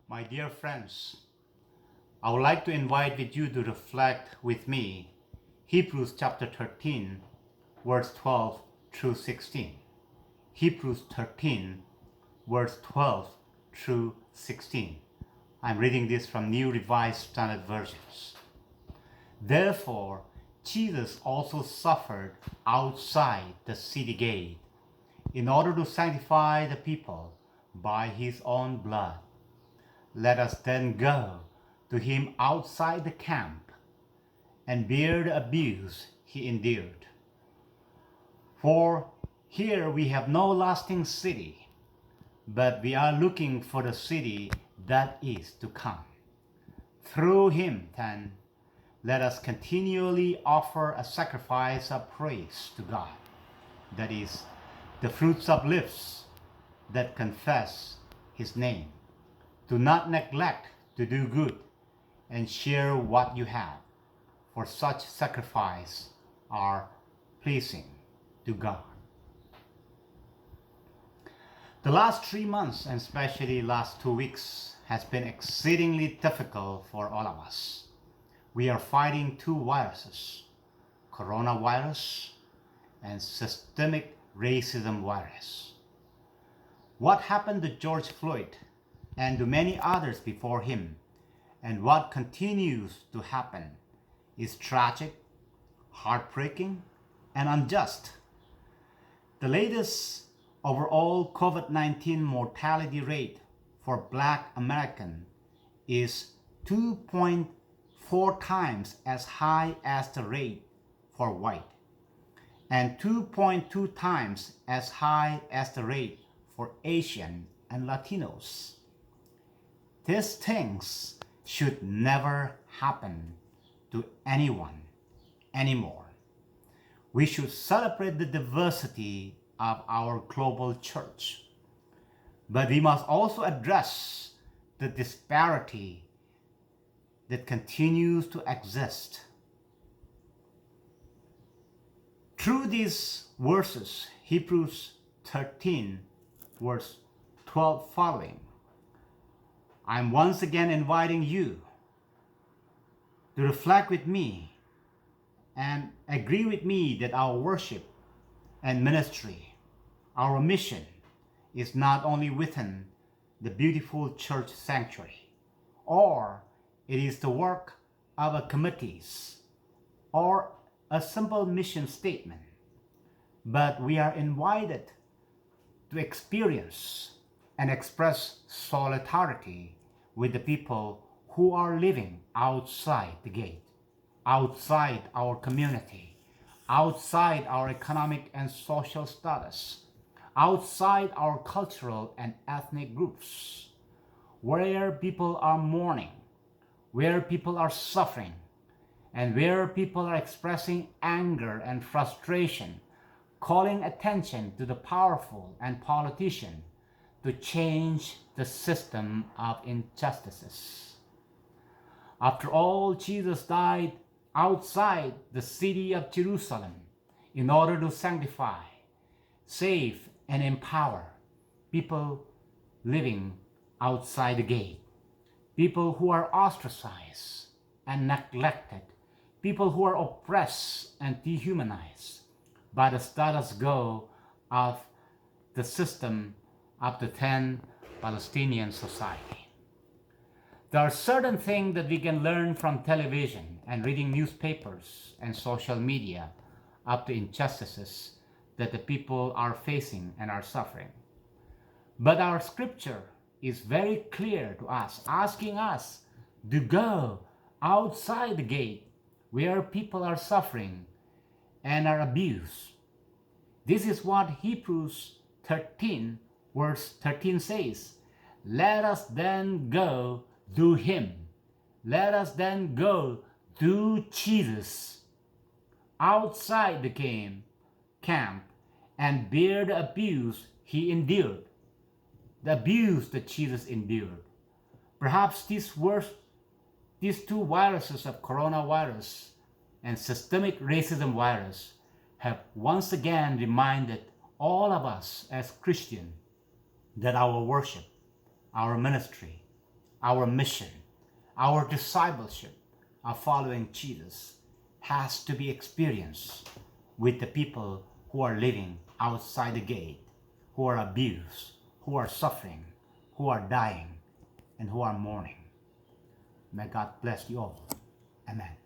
My dear friends, I would like to invite with you to reflect with me Hebrews chapter 13, verse 12 through 16. Hebrews 13, verse 12 through 16. I'm reading this from New Revised Standard Versions. Therefore, Jesus also suffered outside the city gate in order to sanctify the people by his own blood. Let us then go to him outside the camp and bear the abuse he endured. For here we have no lasting city, but we are looking for the city that is to come. Through him, then, let us continually offer a sacrifice of praise to God, that is, the fruits of lips that confess his name. Do not neglect to do good and share what you have, for such sacrifices are pleasing to God. The last 3 months, and especially last 2 weeks, has been exceedingly difficult for all of us. We are fighting two viruses, coronavirus and systemic racism virus. What happened to George Floyd and to many others before him, and what continues to happen, is tragic, heartbreaking, and unjust. The latest overall COVID-19 mortality rate for Black Americans is 2.4 times as high as the rate for white, and 2.2 times as high as the rate for Asian and Latinos. These things should never happen to anyone anymore. We should celebrate the diversity of our global church, but we must also address the disparity that continues to exist. Through these verses, Hebrews 13, verse 12 following, I'm once again inviting you to reflect with me and agree with me that our worship and ministry, our mission, is not only within the beautiful church sanctuary, or it is the work of a committees or a simple mission statement, but we are invited to experience and express solidarity with the people who are living outside the gate, outside our community, outside our economic and social status, outside our cultural and ethnic groups, where people are mourning, where people are suffering, and where people are expressing anger and frustration, calling attention to the powerful and politician to change the system of injustices. After all, Jesus died outside the city of Jerusalem in order to sanctify, save, and empower people living outside the gate, people who are ostracized and neglected, people who are oppressed and dehumanized by the status quo of the system of the 10 Palestinian society. There are certain things that we can learn from television and reading newspapers and social media of the injustices that the people are facing and are suffering. But our scripture is very clear to us, asking us to go outside the gate where people are suffering and are abused. This is what Hebrews 13, verse 13 says. Let us then go to him. Let us then go to Jesus outside the camp and bear the abuse he endured. The abuse that Jesus endured. Perhaps these two viruses of coronavirus and systemic racism virus have once again reminded all of us as Christians that our worship, our ministry, our mission, our discipleship of following Jesus has to be experienced with the people who are living outside the gate, who are abused, who are suffering, who are dying, and who are mourning. May God bless you all. Amen.